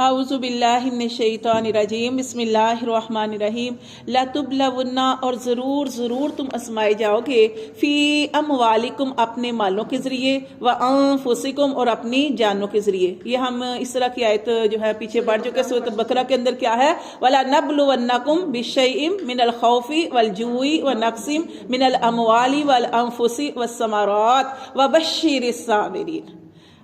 اعوذ باللہ من الشیطان الرجیم بسم اللہ الرحمن الرحیم لَتُبْلَوُنَّ اور ضرور تم آزمائے جاؤ گے فی اموالکم اپنے مالوں کے ذریعے وانفسکم اور اپنی جانوں کے ذریعے. یہ ہم اس طرح کی آیت جو ہے پیچھے بڑھ چکے سورۃ بقرہ کے اندر کیا ہے وَلَنَبْلُوَنَّكُمْ بِشَيْءٍ مِّنَ الْخَوْفِ وَالْجُوعِ وَنَقْصٍ مِّنَ الْأَمْوَالِ وَالْأَنفُسِ وَالثَّمَرَاتِ وَبَشِّرِ الصَّابِرِينَ.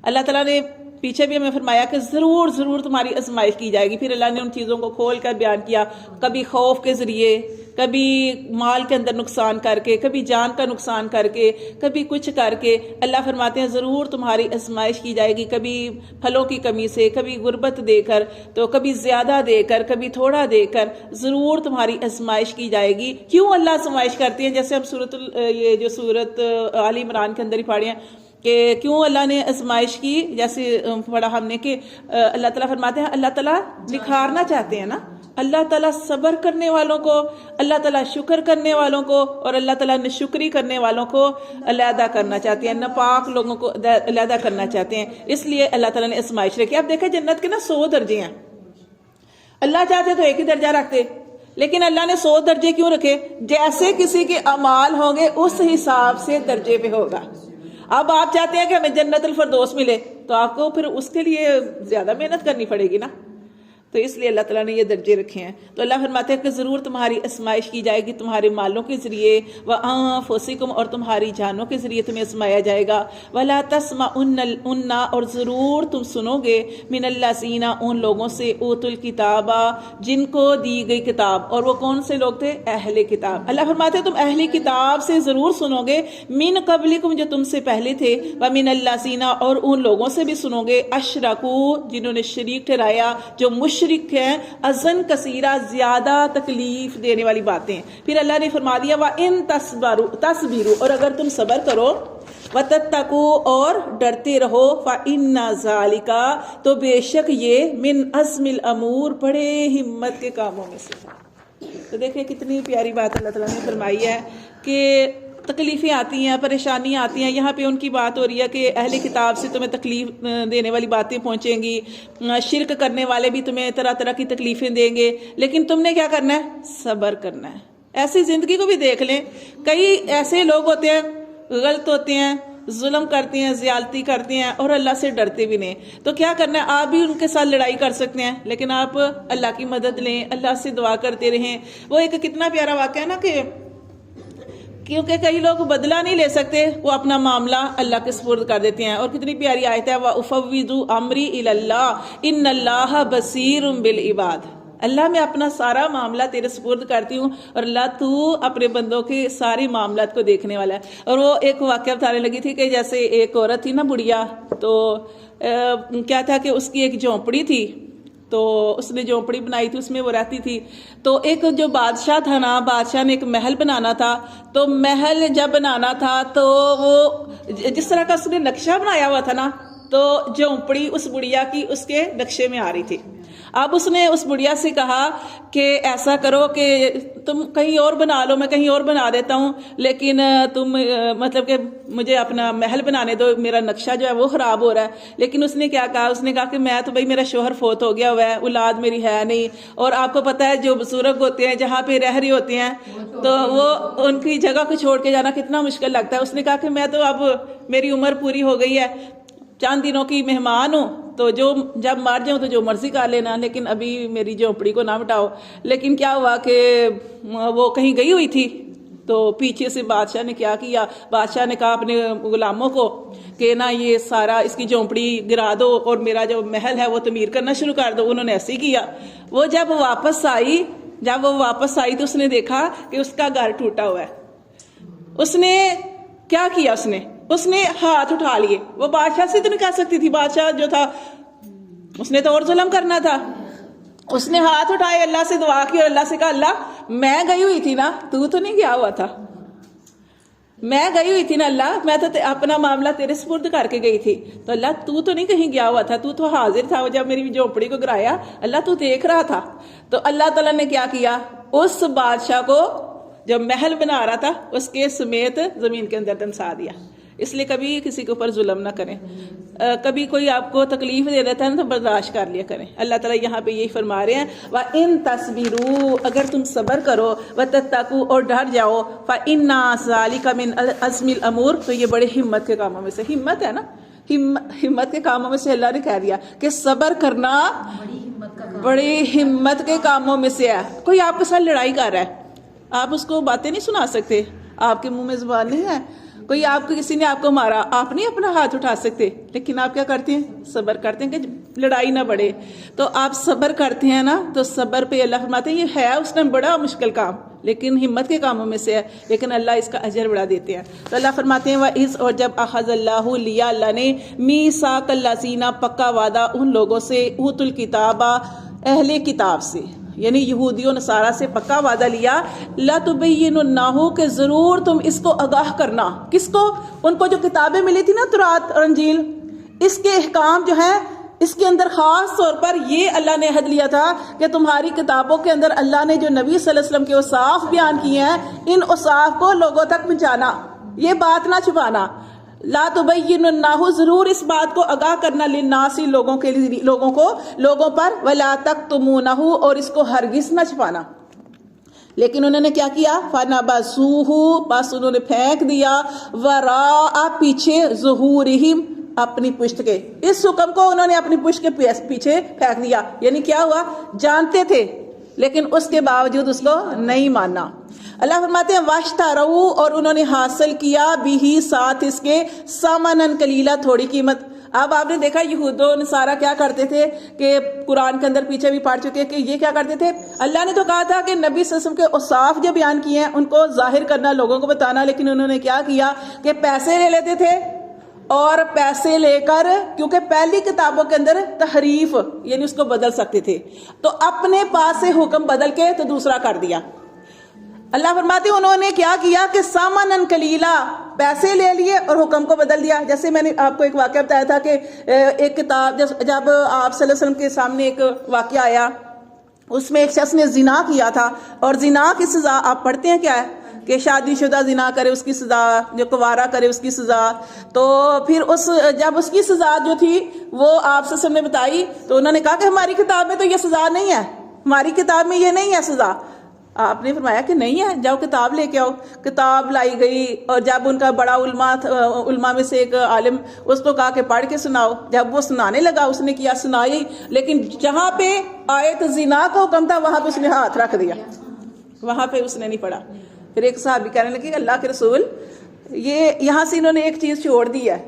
اللہ تعالیٰ نے پیچھے بھی ہمیں فرمایا کہ ضرور تمہاری آزمائش کی جائے گی. پھر اللہ نے ان چیزوں کو کھول کر بیان کیا، کبھی خوف کے ذریعے، کبھی مال کے اندر نقصان کر کے، کبھی جان کا نقصان کر کے، کبھی کچھ کر کے. اللہ فرماتے ہیں ضرور تمہاری آزمائش کی جائے گی، کبھی پھلوں کی کمی سے، کبھی غربت دے کر، تو کبھی زیادہ دے کر، کبھی تھوڑا دے کر، ضرور تمہاری آزمائش کی جائے گی. کیوں اللہ آزمائش کرتے ہیں؟ جیسے ہم یہ جو سورۃ آل عمران کے اندر ہی پڑھے ہیں کہ کیوں اللہ نے آزمائش کی. جیسے پڑھا ہم نے کہ اللہ تعالیٰ فرماتے ہیں اللہ تعالیٰ نکھارنا چاہتے ہیں نا، اللہ تعالیٰ صبر کرنے والوں کو، اللہ تعالیٰ شکر کرنے والوں کو، اور اللہ تعالیٰ ناشکری کرنے والوں کو علیحدہ کرنا چاہتے ہیں، ناپاک لوگوں کو علیحدہ کرنا چاہتے ہیں. اس لیے اللہ تعالیٰ نے آزمائش رکھی. اب دیکھیں جنت کے نا 100 درجے ہیں. اللہ چاہتے تو ایک ہی درجہ رکھتے، لیکن اللہ نے 100 درجے کیوں رکھے؟ جیسے کسی کے اعمال ہوں گے اس حساب سے درجے پہ ہوگا. اب آپ چاہتے ہیں کہ ہمیں جنت الفردوس ملے تو آپ کو پھر اس کے لیے زیادہ محنت کرنی پڑے گی نا. تو اس لیے اللہ تعالیٰ نے یہ درجے رکھے ہیں. تو اللہ فرماتے ہیں کہ ضرور تمہاری آزمائش کی جائے گی تمہارے مالوں کے ذریعے، وَأَنفُسِكُمْ اور تمہاری جانوں کے ذریعے تمہیں آزمایا جائے گا. وَلَا تَسْمَعُنَّ اور ضرور تم سنو گے مِنَ الَّذِينَ ان لوگوں سے اوتوا الکتاب جن کو دی گئی کتاب. اور وہ کون سے لوگ تھے؟ اہل کتاب. اللہ فرماتے ہیں تم اہل کتاب سے ضرور سنو گے، من قبلکم جو تم سے پہلے تھے، وَمِنَ الَّذِينَ اور ان لوگوں سے بھی سنو گے اشرکوا جنہوں نے شریک ٹھہرایا، جو مشرک ہیں، اذن کثیرہ زیادہ تکلیف دینے والی باتیں. پھر اللہ نے فرما دیا وَإِن تَصْبِرُوا اور اگر تم صبر کرو، وَتَتَّقُوا اور ڈرتے رہو، فَإِنَّ ذَلِكَ تو بے شک یہ من عزم الامور بڑے ہمت کے کاموں میں سے. تو دیکھیں کتنی پیاری بات اللہ تعالیٰ نے فرمائی ہے کہ تکلیفیں آتی ہیں، پریشانیاں آتی ہیں. یہاں پہ ان کی بات ہو رہی ہے کہ اہل کتاب سے تمہیں تکلیف دینے والی باتیں پہنچیں گی، شرک کرنے والے بھی تمہیں طرح طرح کی تکلیفیں دیں گے، لیکن تم نے کیا کرنا ہے؟ صبر کرنا ہے. ایسی زندگی کو بھی دیکھ لیں، کئی ایسے لوگ ہوتے ہیں غلط ہوتے ہیں، ظلم کرتے ہیں، زیادتی کرتے ہیں اور اللہ سے ڈرتے بھی نہیں. تو کیا کرنا ہے؟ آپ بھی ان کے ساتھ لڑائی کر سکتے ہیں، لیکن آپ اللہ کی مدد لیں، اللہ سے دعا کرتے رہیں. وہ ایک کتنا پیارا واقعہ ہے نا کہ کیونکہ کئی لوگ بدلہ نہیں لے سکتے، وہ اپنا معاملہ اللہ کے سپرد کر دیتے ہیں. اور کتنی پیاری آیت ہے وَأُفَوِّضُ أَمْرِي إِلَى اللَّهِ إِنَّ اللَّهَ بَصِيرٌ بِالْعِبَادِ. اللہ میں اپنا سارا معاملہ تیرے سپرد کرتی ہوں، اور اللہ تو اپنے بندوں کے سارے معاملات کو دیکھنے والا ہے. اور وہ ایک واقعہ بتانے لگی تھی کہ جیسے ایک عورت تھی نا بڑھیا، تو کیا تھا کہ اس کی ایک جھونپڑی تھی، تو اس نے جھونپڑی بنائی تھی، اس میں وہ رہتی تھی. تو ایک جو بادشاہ تھا نا، بادشاہ نے ایک محل بنانا تھا. تو محل جب بنانا تھا تو وہ جس طرح کا اس نے نقشہ بنایا ہوا تھا نا، تو جھونپڑی اس بڑھیا کی اس کے نقشے میں آ رہی تھی. اب اس نے اس بڑھیا سے کہا کہ ایسا کرو کہ تم کہیں اور بنا لو، میں کہیں اور بنا دیتا ہوں، لیکن تم مطلب کہ مجھے اپنا محل بنانے دو، میرا نقشہ جو ہے وہ خراب ہو رہا ہے. لیکن اس نے کیا کہا؟ اس نے کہا کہ میں تو بھائی میرا شوہر فوت ہو گیا ہوا ہے، اولاد میری ہے نہیں، اور آپ کو پتہ ہے جو بزرگ ہوتے ہیں جہاں پہ رہ رہے ہوتے ہیں تو وہ ان کی جگہ کو چھوڑ کے جانا کتنا مشکل لگتا ہے. اس نے کہا کہ میں تو اب میری عمر پوری ہو گئی ہے، چند دنوں کی مہمان ہوں، تو جب مر جاؤں تو جو مرضی کر لینا، لیکن ابھی میری جھونپڑی کو نہ مٹاؤ. لیکن کیا ہوا کہ وہ کہیں گئی ہوئی تھی، تو پیچھے سے بادشاہ نے کیا کیا؟ بادشاہ نے کہا اپنے غلاموں کو کہ نا یہ سارا اس کی جھونپڑی گرا دو اور میرا جو محل ہے وہ تعمیر کرنا شروع کر دو. انہوں نے ایسے ہی کیا. وہ جب واپس آئی تو اس نے دیکھا کہ اس کا گھر ٹوٹا ہوا ہے. اس نے کیا کیا؟ اس نے ہاتھ اٹھا لیے. وہ بادشاہ سے تو نہیں کہہ سکتی تھی، بادشاہ جو تھا اس نے تو اور ظلم کرنا تھا. اس نے ہاتھ اٹھائے، اللہ سے دعا کی اور اللہ سے کہا اللہ میں گئی ہوئی تھی نا، تو نہیں گیا ہوا تھا، میں گئی ہوئی تھی نا اللہ، میں تو اپنا معاملہ تیرے سپرد کر کے گئی تھی. تو اللہ تو نہیں کہیں گیا ہوا تھا، تو حاضر تھا. جب میری جھونپڑی کو گرایا اللہ تو دیکھ رہا تھا. تو اللہ تعالیٰ نے کیا کیا؟ اس بادشاہ کو جو محل بنا رہا تھا اس کے سمیت زمین کے اندر دنسا دیا. اس لیے کبھی کسی کے اوپر ظلم نہ کریں. کبھی کوئی آپ کو تکلیف دے دیتا ہے نا تو برداشت کر لیا کریں. اللہ تعالیٰ یہاں پہ یہی فرما رہے ہیں وَإِن تَصْبِرُوا، اگر تم صبر کرو، وَتَتَّقُوا، اور ڈر جاؤ، فَإِنَّ ذَلِكَ مِنْ عَزْمِ الْأُمُورِ، تو یہ بڑے ہمت کے کاموں میں سے، ہمت ہے نا، ہمت کے کاموں میں سے اللہ نے کہہ دیا کہ صبر کرنا بڑی ہمت کے کاموں میں سے ہے. کوئی آپ کے ساتھ لڑائی کر رہا ہے، آپ اس کو باتیں نہیں سنا سکتے، آپ کے منہ میں زبان نہیں ہے. کوئی آپ کو، کسی نے آپ کو مارا، آپ نہیں اپنا ہاتھ اٹھا سکتے، لیکن آپ کیا کرتے ہیں؟ صبر کرتے ہیں کہ لڑائی نہ بڑھے. تو آپ صبر کرتے ہیں نا، تو صبر پہ اللہ فرماتے ہیں یہ ہے اس نے بڑا مشکل کام، لیکن ہمت کے کاموں میں سے ہے، لیکن اللہ اس کا اجر بڑا دیتے ہیں. تو اللہ فرماتے ہیں وَإِذْ، اور جب اخذ اللہ، لیا اللہ نے، میثاق الذین، پکا وعدہ ان لوگوں سے، اوتوا الکتاب، اہل کتاب سے، یعنی یہودیوں نصارہ سے پکا وعدہ لیا، لَتُبَيِّنُنَّهُ، کہ ضرور تم اس کو آگاہ کرنا. کس کو؟ ان کو جو کتابیں ملی تھی نا، تورات اور انجیل، اس کے احکام جو ہیں، اس کے اندر خاص طور پر یہ اللہ نے عہد لیا تھا کہ تمہاری کتابوں کے اندر اللہ نے جو نبی صلی اللہ علیہ وسلم کے اوصاف بیان کیے ہیں، ان اوصاف کو لوگوں تک پہنچانا، یہ بات نہ چھپانا. لا تبیننہ، ضرور اس بات کو آگاہ کرنا، للناس، لوگوں کے لیے، لوگوں پر، ولا تکتمونہ، اور اس کو ہرگز نہ چھپانا. لیکن انہوں نے کیا کیا؟ فنبذوہ، بس انہوں نے پھینک دیا، وراء، پیچھے، ظہورہم، اپنی پشت کے. اس حکم کو انہوں نے اپنی پشت کے پیچھے پھینک دیا. یعنی کیا ہوا؟ جانتے تھے لیکن اس کے باوجود اس کو نہیں ماننا. اللہ فرماتے ہیں واشتروا، اور انہوں نے حاصل کیا، بھی، ساتھ اس کے، ثمنً قلیلا، تھوڑی قیمت. اب آپ نے دیکھا یہود و نصارہ کیا کرتے تھے کہ قرآن کے اندر پیچھے بھی پڑھ چکے کہ یہ کیا کرتے تھے. اللہ نے تو کہا تھا کہ نبی صلی اللہ علیہ وسلم کے اوصاف جو بیان کیے ہیں ان کو ظاہر کرنا، لوگوں کو بتانا، لیکن انہوں نے کیا کیا کہ پیسے لے لیتے تھے، اور پیسے لے کر، کیونکہ پہلی کتابوں کے اندر تحریف، یعنی اس کو بدل سکتے تھے، تو اپنے پاس سے حکم بدل کے تو دوسرا کر دیا. اللہ فرماتے ہیں انہوں نے کیا کیا کہ سامنن قلیلا، پیسے لے لیے اور حکم کو بدل دیا. جیسے میں نے آپ کو ایک واقعہ بتایا تھا کہ ایک کتاب، جب آپ صلی اللہ علیہ وسلم کے سامنے ایک واقعہ آیا، اس میں ایک شخص نے زنا کیا تھا، اور زنا کی سزا آپ پڑھتے ہیں کیا ہے کہ شادی شدہ زنا کرے اس کی سزا، جو کنوارا کرے اس کی سزا. تو پھر جب اس کی سزا جو تھی وہ آپ صلی اللہ علیہ وسلم نے بتائی، تو انہوں نے کہا کہ ہماری کتاب میں تو یہ سزا نہیں ہے، ہماری کتاب میں یہ نہیں ہے سزا. آپ نے فرمایا کہ نہیں ہے، جاؤ کتاب لے کے آؤ. کتاب لائی گئی، اور جب ان کا بڑا علماء میں سے ایک عالم، اس کو کہا کہ پڑھ کے سناؤ. جب وہ سنانے لگا، اس نے کیا، سنائی، لیکن جہاں پہ آیت زنا کا حکم تھا وہاں پہ اس نے ہاتھ رکھ دیا، وہاں پہ اس نے نہیں پڑھا. پھر ایک صحابی کہنے لگے کہ اللہ کے رسول، یہ یہاں سے انہوں نے ایک چیز چھوڑ دی ہے.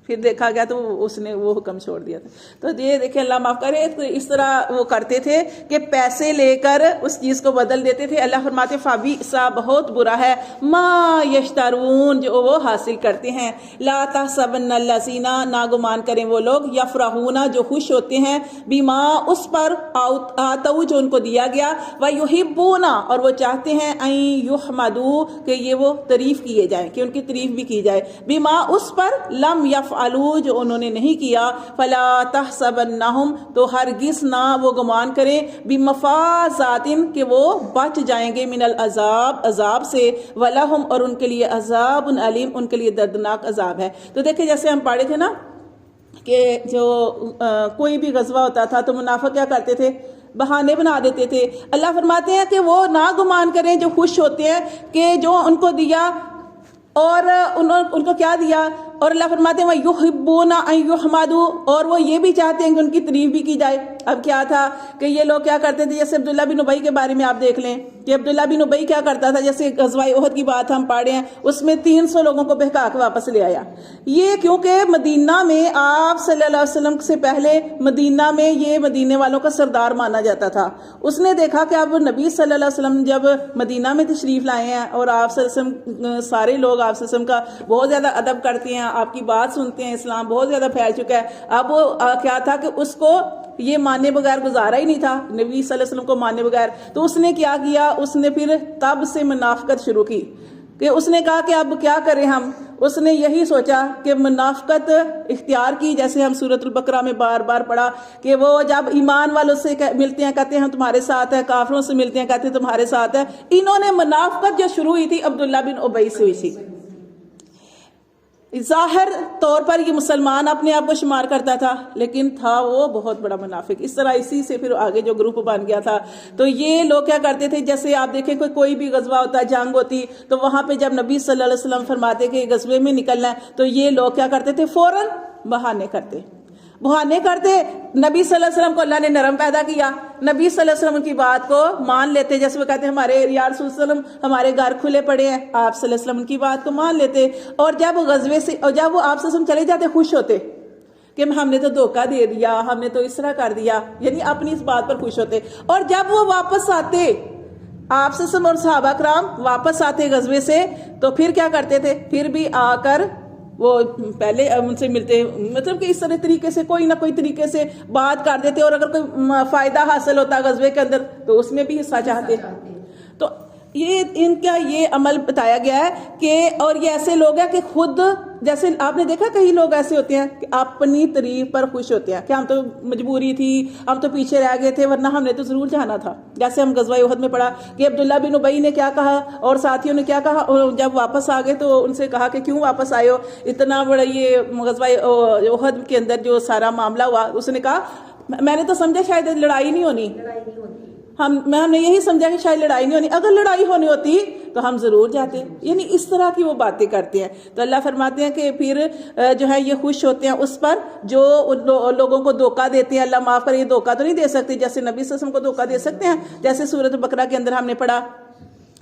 پھر دیکھا گیا تو اس نے وہ حکم چھوڑ دیا تھا. تو یہ دیکھیں اللہ معاف کرے، تو اس طرح وہ کرتے تھے کہ پیسے لے کر اس چیز کو بدل دیتے تھے. اللہ فرماتے فَبِئْسَ، بہت برا ہے، مَا يَشْتَرُونَ، جو وہ حاصل کرتے ہیں. لَا تَحْسَبَنَّ الَّذِينَ، ناگمان کریں وہ لوگ، يَفْرَحُونَ، جو خوش ہوتے ہیں، بِمَا، اس پر، آتَوْا، جو ان کو دیا گیا، وَيُحِبُّونَ، اور وہ چاہتے ہیں، أَن يُحْمَدُوا، کہ یہ وہ تعریف کیے جائیں، کہ ان کی تعریف بھی کی جائے، بِمَا، اس پر، لَمْ يَفْعَلُوا، جو انہوں نے نہیں کیا، فلا تحسبنہم، تو ہرگز نہ وہ گمان کریں، بمفازات، کہ وہ بچ جائیں گے، من العذاب، عذاب سے، ولہم، اور ان کے لیے عذاب علیم، ان کے لیے دردناک عذاب ہے. تو دیکھیں جیسے ہم پڑھے تھے نا کہ جو کوئی بھی غزوہ ہوتا تھا تو منافق کیا کرتے تھے؟ بہانے بنا دیتے تھے. اللہ فرماتے ہیں کہ وہ نہ گمان کریں جو خوش ہوتے ہیں کہ جو ان کو دیا، اور ان کو کیا دیا، اور اللہ فرماتے ہیں وَيُحِبُّونَ أَن يُحْمَدُوا، اور وہ یہ بھی چاہتے ہیں کہ ان کی تعریف بھی کی جائے. اب کیا تھا کہ یہ لوگ کیا کرتے تھے، جیسے عبداللہ بن ابی کے بارے میں آپ دیکھ لیں کہ عبداللہ بن ابی کیا کرتا تھا. جیسے غزوہ احد کی بات ہم پڑھے ہیں، اس میں 300 لوگوں کو بہکا کے واپس لے آیا. یہ کیونکہ مدینہ میں آپ صلی اللہ علیہ وسلم سے پہلے مدینہ میں یہ مدینے والوں کا سردار مانا جاتا تھا. اس نے دیکھا کہ اب نبی صلی اللہ علیہ وسلم جب مدینہ میں تشریف لائے ہیں، اور آپ صلی اللہ علیہ وسلم، سارے لوگ آپ صلی اللہ علیہ وسلم کا بہت زیادہ ادب کرتے ہیں، آپ کی بات سنتے ہیں، اسلام بہت زیادہ پھیل چکا ہے. اب وہ کیا تھا کہ اس کو یہ ماننے بغیر گزارا ہی نہیں تھا، نبی صلی اللہ علیہ وسلم کو ماننے بغیر. تو اس نے کیا کیا، اس نے پھر تب سے منافقت شروع کی، کہ اس نے کہا کہ اب کیا کریں ہم. اس نے یہی سوچا کہ منافقت اختیار کی، جیسے ہم سورۃ البقرہ میں بار بار پڑھا کہ وہ جب ایمان والوں سے ملتے ہیں کہتے ہیں ہم تمہارے ساتھ ہیں، کافروں سے ملتے ہیں کہتے ہیں تمہارے ساتھ ہے. انہوں نے منافقت جو شروع ہوئی تھی عبداللہ بن ابی سے ہوئی تھی. ظاہر طور پر یہ مسلمان اپنے آپ کو شمار کرتا تھا، لیکن تھا وہ بہت بڑا منافق. اس طرح اسی سے پھر آگے جو گروپ بن گیا تھا. تو یہ لوگ کیا کرتے تھے، جیسے آپ دیکھیں کوئی بھی غزوہ ہوتا، جنگ ہوتی، تو وہاں پہ جب نبی صلی اللہ علیہ وسلم فرماتے کہ غزوے میں نکلنا ہے، تو یہ لوگ کیا کرتے تھے، فوراً بہانے کرتے. نبی صلی اللہ علیہ وسلم کو اللہ نے نرم پیدا کیا، نبی صلی اللہ علیہ وسلم کی بات کو مان لیتے. جیسے وہ کہتے ہیں ہمارے یا رسول صلی اللہ علیہ وسلم ہمارے گھر کھلے پڑے ہیں، آپ صلی اللہ علیہ وسلم کی بات کو مان لیتے. اور جب وہ غزوے سے، اور جب وہ آپ صلی اللہ علیہ وسلم چلے جاتے، خوش ہوتے کہ ہم نے تو دھوکہ دے دیا، ہم نے تو اس طرح کر دیا، یعنی اپنی اس بات پر خوش ہوتے. اور جب وہ واپس آتے، آپ صلی اللہ علیہ وسلم اور صحابہ کرام واپس آتے غزوے سے، تو پھر کیا کرتے تھے، پھر بھی آ کر وہ پہلے ان سے ملتے، مطلب کہ اس طرح طریقے سے کوئی نہ کوئی طریقے سے بات کر دیتے، اور اگر کوئی فائدہ حاصل ہوتا غزوے کے اندر تو اس میں بھی حصہ چاہتے. تو یہ ان کا یہ عمل بتایا گیا ہے کہ، اور یہ ایسے لوگ ہیں کہ خود، جیسے آپ نے دیکھا کئی لوگ ایسے ہوتے ہیں کہ اپنی تعریف پر خوش ہوتے ہیں کہ ہم تو مجبوری تھی، ہم تو پیچھے رہ گئے تھے، ورنہ ہم نے تو ضرور جانا تھا. جیسے ہم غزوہ احد میں پڑھا کہ عبداللہ بن ابی نے کیا کہا اور ساتھیوں نے کیا کہا، اور جب واپس آ گئے تو ان سے کہا کہ کیوں واپس آئے ہو، اتنا بڑا یہ غزوہ احد کے اندر جو سارا معاملہ ہوا. اس نے کہا میں نے تو سمجھا شاید لڑائی نہیں ہونی، ہم نے یہی سمجھا کہ شاید لڑائی نہیں ہونی، اگر لڑائی ہونی ہوتی تو ہم ضرور جاتے. یعنی اس طرح کی وہ باتیں کرتے ہیں. تو اللہ فرماتے ہیں کہ پھر جو ہے یہ خوش ہوتے ہیں اس پر جو لوگوں کو دھوکہ دیتے ہیں. اللہ معاف کرے، یہ دھوکہ تو نہیں دے سکتے جیسے نبی صلی اللہ علیہ وسلم کو دھوکہ دے سکتے ہیں. جیسے سورۃ بقرہ کے اندر ہم نے پڑھا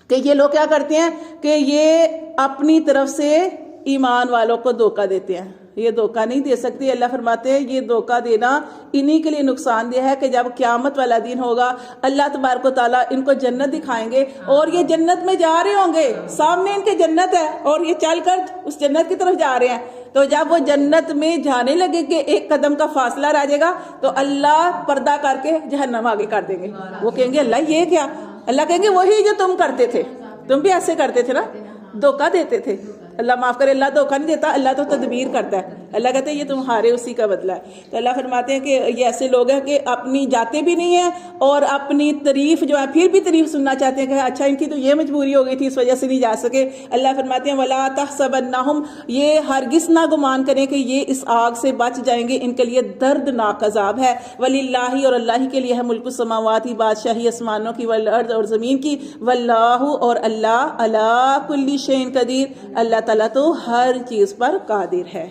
کہ یہ لوگ کیا کرتے ہیں کہ یہ اپنی طرف سے ایمان والوں کو دھوکہ دیتے ہیں. یہ دھوکہ نہیں دے سکتی. اللہ فرماتے ہیں یہ دھوکہ دینا انہی کے لیے نقصان دہ ہے کہ جب قیامت والا دن ہوگا اللہ تبارک و تعالیٰ ان کو جنت دکھائیں گے، اور یہ جنت میں جا رہے ہوں گے، سامنے ان کے جنت ہے اور یہ چل کر اس جنت کی طرف جا رہے ہیں. تو جب وہ جنت میں جانے لگے کہ ایک قدم کا فاصلہ رہ جائے گا تو اللہ پردہ کر کے جہنم آگے کر دیں گے. وہ کہیں گے اللہ یہ کیا؟ اللہ کہیں گے وہی جو تم کرتے تھے، تم بھی ایسے کرتے تھے نا، دھوکہ دیتے تھے. اللہ معاف کرے، اللہ دھوکہ نہیں دیتا، اللہ تو تدبیر کرتا ہے. اللہ کہتے ہیں یہ تمہارے اسی کا بدلہ ہے. تو اللہ فرماتے ہیں کہ یہ ایسے لوگ ہیں کہ اپنی جاتے بھی نہیں ہیں اور اپنی تعریف جو ہے پھر بھی تعریف سننا چاہتے ہیں کہ اچھا ان کی تو یہ مجبوری ہو گئی تھی اس وجہ سے نہیں جا سکے. اللہ فرماتے ہیں وَلَا تَحْسَبَنَّهُمْ، یہ ہرگز نہ گمان کریں کہ یہ اس آگ سے بچ جائیں گے، ان کے لیے دردناک عذاب ہے. وَلِلَّهِ، اور اللہ کے لیے ہے، ملک السماوات، بادشاہی آسمانوں کی، والارض، اور زمین کی، وَاللَّهُ، اور اللہ، عَلَىٰ كُلِّ شَيْءٍ قدیر، اللہ تعالیٰ تو ہر چیز پر قادر ہے.